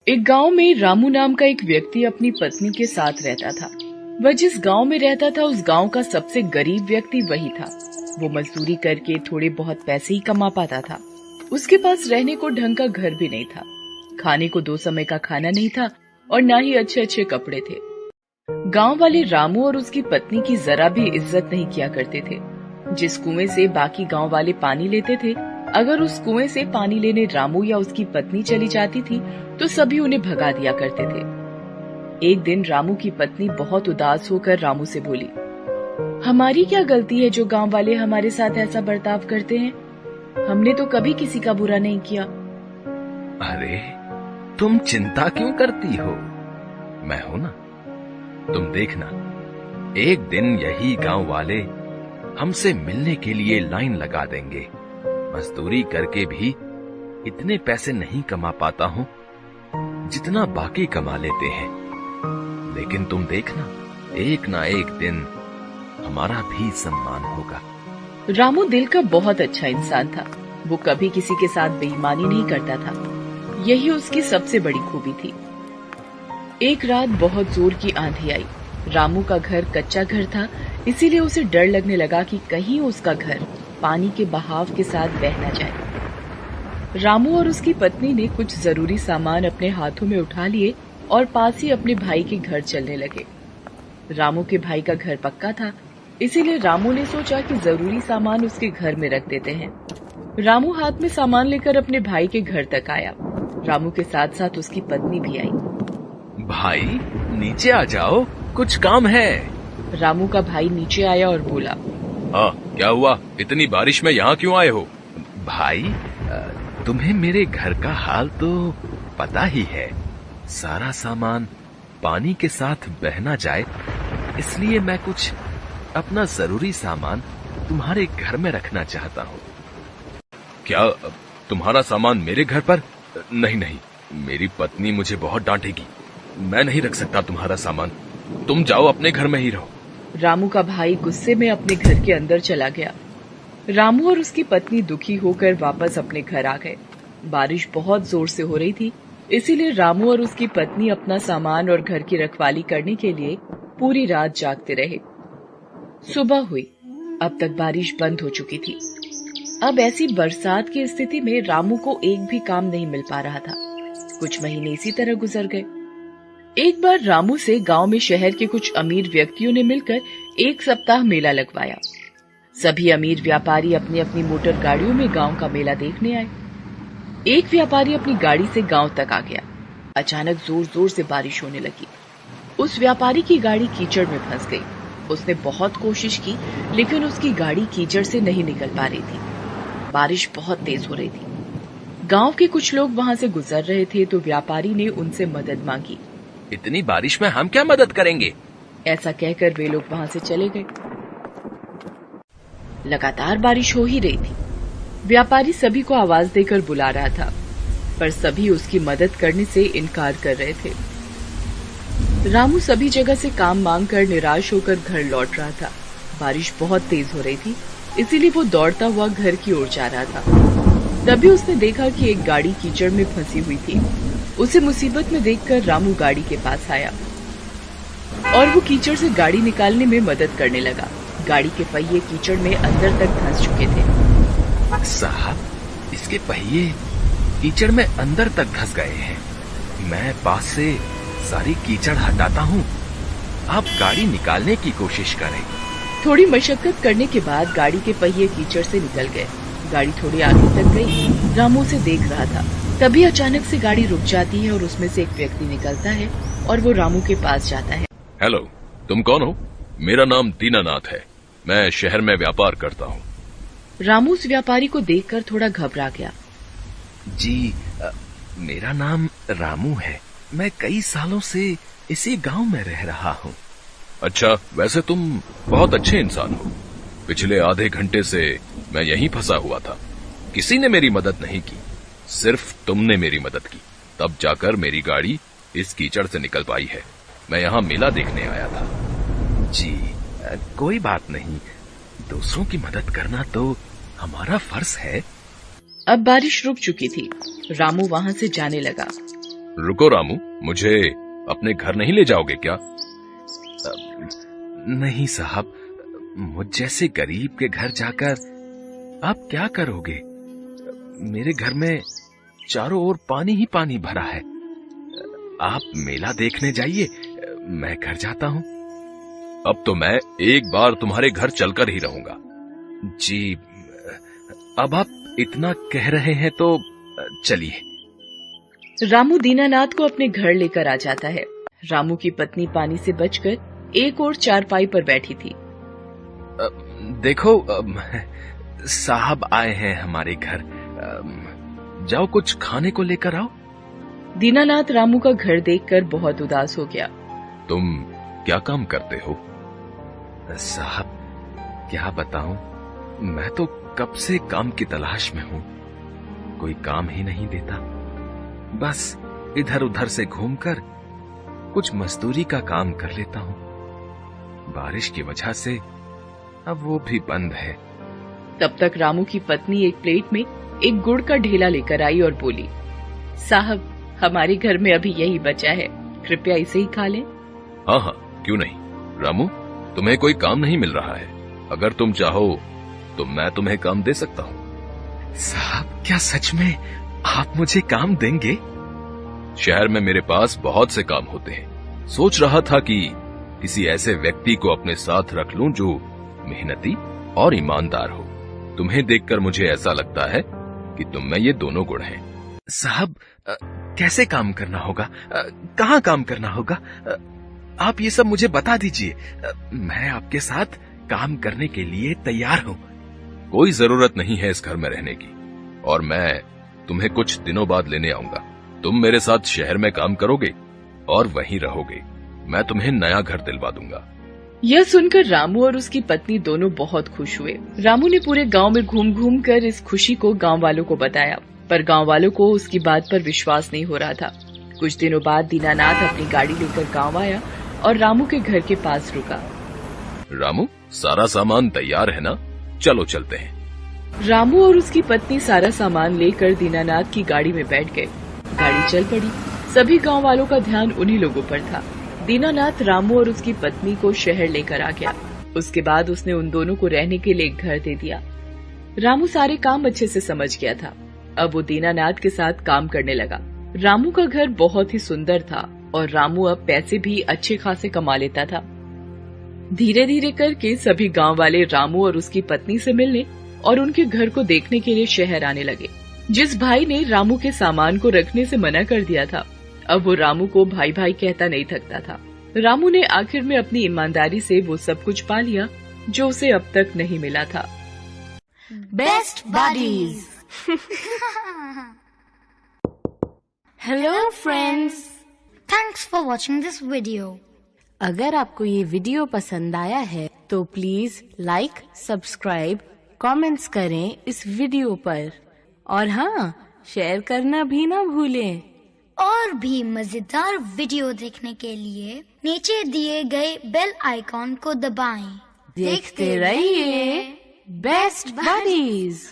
एक गांव में रामू नाम का एक व्यक्ति अपनी पत्नी के साथ रहता था। वह जिस गांव में रहता था उस गांव का सबसे गरीब व्यक्ति वही था। वो मजदूरी करके थोड़े बहुत पैसे ही कमा पाता था। उसके पास रहने को ढंग का घर भी नहीं था, खाने को 2 समय का खाना नहीं था और ना ही अच्छे अच्छे कपड़े थे। गांव वाले रामू और उसकी पत्नी की जरा भी इज्जत नहीं किया करते थे। जिस कुएं से बाकी गांव वाले पानी लेते थे, अगर उस कुएं से पानी लेने रामू या उसकी पत्नी चली जाती थी तो सभी उन्हें भगा दिया करते थे। एक दिन रामू की पत्नी बहुत उदास होकर रामू से बोली, हमारी क्या गलती है जो गांव वाले हमारे साथ ऐसा बर्ताव करते हैं? हमने तो कभी किसी का बुरा नहीं किया। अरे तुम चिंता क्यों करती हो? मैं हूं ना। तुम देखना, एक दिन यही गांव वाले हमसे मिलने के लिए लाइन लगा देंगे। मजदूरी करके भी इतने पैसे नहीं कमा पाता हूं जितना बाकी कमा लेते हैं, लेकिन तुम देखना, एक ना एक दिन हमारा भी सम्मान होगा। रामू दिल का बहुत अच्छा इंसान था। वो कभी किसी के साथ बेईमानी नहीं करता था। यही उसकी सबसे बड़ी खूबी थी। एक रात बहुत जोर की आंधी आई। रामू का घर कच्चा घर था, इसीलिए उसे डर लगने लगा कि कहीं उसका घर पानी के बहाव के साथ बह न जाए। रामू और उसकी पत्नी ने कुछ जरूरी सामान अपने हाथों में उठा लिए और पास ही अपने भाई के घर चलने लगे। रामू के भाई का घर पक्का था, इसीलिए रामू ने सोचा कि जरूरी सामान उसके घर में रख देते हैं। रामू हाथ में सामान लेकर अपने भाई के घर तक आया। रामू के साथ साथ उसकी पत्नी भी आई। भाई नीचे आ जाओ, कुछ काम है। रामू का भाई नीचे आया और बोला, हाँ क्या हुआ? इतनी बारिश में यहाँ क्यों आए हो? भाई तुम्हें मेरे घर का हाल तो पता ही है। सारा सामान पानी के साथ बह ना जाए, इसलिए मैं कुछ अपना जरूरी सामान तुम्हारे घर में रखना चाहता हूँ। क्या तुम्हारा सामान मेरे घर पर? नहीं नहीं, मेरी पत्नी मुझे बहुत डांटेगी। मैं नहीं रख सकता तुम्हारा सामान। तुम जाओ, अपने घर में ही रहो। रामू का भाई गुस्से में अपने घर के अंदर चला गया। रामू और उसकी पत्नी दुखी होकर वापस अपने घर आ गए। बारिश बहुत जोर से हो रही थी, इसीलिए रामू और उसकी पत्नी अपना सामान और घर की रखवाली करने के लिए पूरी रात जागते रहे। सुबह हुई। अब तक बारिश बंद हो चुकी थी। अब ऐसी बरसात की स्थिति में रामू को एक भी काम नहीं मिल पा रहा था। कुछ महीने इसी तरह गुजर गए। एक बार रामू से गांव में शहर के कुछ अमीर व्यक्तियों ने मिलकर 1 सप्ताह मेला लगवाया। सभी अमीर व्यापारी अपनी अपनी मोटर गाड़ियों में गांव का मेला देखने आए। एक व्यापारी अपनी गाड़ी से गांव तक आ गया। अचानक जोर जोर से बारिश होने लगी। उस व्यापारी की गाड़ी कीचड़ में फंस गई। उसने बहुत कोशिश की, लेकिन उसकी गाड़ी कीचड़ से नहीं निकल पा रही थी। बारिश बहुत तेज हो रही थी। गांव के कुछ लोग वहां से गुजर रहे थे तो व्यापारी ने उनसे मदद मांगी। इतनी बारिश में हम क्या मदद करेंगे? ऐसा कहकर वे लोग वहां से चले गए। लगातार बारिश हो ही रही थी। व्यापारी सभी को आवाज देकर बुला रहा था, पर सभी उसकी मदद करने से इनकार कर रहे थे। रामू सभी जगह से काम मांग कर निराश होकर घर लौट रहा था। बारिश बहुत तेज हो रही थी, इसीलिए वो दौड़ता हुआ घर की ओर जा रहा था। तभी उसने देखा कि एक गाड़ी कीचड़ में फंसी हुई थी। उसे मुसीबत में देखकर रामू गाड़ी के पास आया और वो कीचड़ से गाड़ी निकालने में मदद करने लगा। गाड़ी के पहिए कीचड़ में अंदर तक धंस चुके थे। साहब, इसके पहिए कीचड़ में अंदर तक धंस गए हैं। मैं पास से सारी कीचड़ हटाता हूँ, आप गाड़ी निकालने की कोशिश करें। थोड़ी मशक्कत करने के बाद गाड़ी के पहिए कीचड़ से निकल गए। गाड़ी थोड़ी आगे तक गई। रामू उसे देख रहा था। तभी अचानक से गाड़ी रुक जाती है और उसमें से एक व्यक्ति निकलता है और वो रामू के पास जाता है। हेलो, तुम कौन हो? मेरा नाम दीनानाथ है। मैं शहर में व्यापार करता हूँ। रामू उस व्यापारी को देखकर थोड़ा घबरा गया। जी, मेरा नाम रामू है। मैं कई सालों से इसी गांव में रह रहा हूँ। अच्छा, वैसे तुम बहुत अच्छे इंसान हो। पिछले आधे घंटे से मैं यहीं फंसा हुआ था। किसी ने मेरी मदद नहीं की, सिर्फ तुमने मेरी मदद की। तब जाकर मेरी गाड़ी इस कीचड़ से निकल पाई है। मैं यहाँ मेला देखने आया था। जी, कोई बात नहीं। दूसरों की मदद करना तो हमारा फर्ज है। अब बारिश रुक चुकी थी। रामू वहां से जाने लगा। रुको रामू, मुझे अपने घर नहीं ले जाओगे क्या? नहीं साहब, मुझ जैसे गरीब के घर जाकर आप क्या करोगे? मेरे घर में चारों ओर पानी ही पानी भरा है। आप मेला देखने जाइए, मैं घर जाता हूं। अब तो मैं एक बार तुम्हारे घर चलकर ही रहूंगा। जी, अब आप इतना कह रहे हैं तो चलिए। रामू दीनानाथ को अपने घर लेकर आ जाता है। रामू की पत्नी पानी से बचकर एक और चारपाई पर बैठी थी। देखो, साहब आए हैं हमारे घर, जाओ कुछ खाने को लेकर आओ। दीनानाथ रामू का घर देखकर बहुत उदास हो गया। तुम क्या काम करते हो? साहब, क्या बताऊं, मैं तो कब से काम की तलाश में हूं, कोई काम ही नहीं देता। बस इधर उधर से घूमकर कुछ मजदूरी का काम कर लेता हूं। बारिश की वजह से अब वो भी बंद है। तब तक रामू की पत्नी एक प्लेट में एक गुड़ का ढेला लेकर आई और बोली, साहब, हमारे घर में अभी यही बचा है, कृपया इसे ही खा लें। हाँ हाँ, क्यों नहीं। रामू, तुम्हें कोई काम नहीं मिल रहा है, अगर तुम चाहो तो मैं तुम्हें काम दे सकता हूँ। साहब, क्या सच में आप मुझे काम देंगे? शहर में मेरे पास बहुत से काम होते हैं। सोच रहा था कि किसी ऐसे व्यक्ति को अपने साथ रख लूं जो मेहनती और ईमानदार हो। तुम्हें देखकर मुझे ऐसा लगता है कि तुम में ये दोनों गुण हैं। साहब, कैसे काम करना होगा? कहाँ काम करना होगा? आप ये सब मुझे बता दीजिए, मैं आपके साथ काम करने के लिए तैयार हूँ। कोई जरूरत नहीं है इस घर में रहने की, और मैं तुम्हें कुछ दिनों बाद लेने आऊंगा। तुम मेरे साथ शहर में काम करोगे और वहीं रहोगे। मैं तुम्हें नया घर दिलवा दूंगा। यह सुनकर रामू और उसकी पत्नी दोनों बहुत खुश हुए। रामू ने पूरे गांव में घूम घूम कर इस खुशी को गांव वालों को बताया, पर गांव वालों को उसकी बात पर विश्वास नहीं हो रहा था। कुछ दिनों बाद दीनानाथ अपनी गाड़ी लेकर गांव आया और रामू के घर के पास रुका। रामू, सारा सामान तैयार है ना? चलो चलते हैं। रामू और उसकी पत्नी सारा सामान लेकर दीनानाथ की गाड़ी में बैठ गए। गाड़ी चल पड़ी। सभी गांव वालों का ध्यान उन्हीं लोगों पर था। दीनानाथ रामू और उसकी पत्नी को शहर लेकर आ गया। उसके बाद उसने उन दोनों को रहने के लिए एक घर दे दिया। रामू सारे काम अच्छे से समझ गया था। अब वो दीनानाथ के साथ काम करने लगा। रामू का घर बहुत ही सुंदर था और रामू अब पैसे भी अच्छे खासे कमा लेता था। धीरे धीरे करके सभी गांव वाले रामू और उसकी पत्नी से मिलने और उनके घर को देखने के लिए शहर आने लगे। जिस भाई ने रामू के सामान को रखने से मना कर दिया था, अब वो रामू को भाई भाई कहता नहीं थकता था। रामू ने आखिर में अपनी ईमानदारी से वो सब कुछ पा लिया जो उसे अब तक नहीं मिला था। Best buddies. Hello friends, thanks for watching this video. अगर आपको ये वीडियो पसंद आया है तो प्लीज लाइक, सब्सक्राइब, कमेंट्स करें इस वीडियो पर, और हाँ, शेयर करना भी ना भूलें। और भी मजेदार वीडियो देखने के लिए नीचे दिए गए बेल आइकॉन को दबाएं। देखते रहिए बेस्ट बडीज।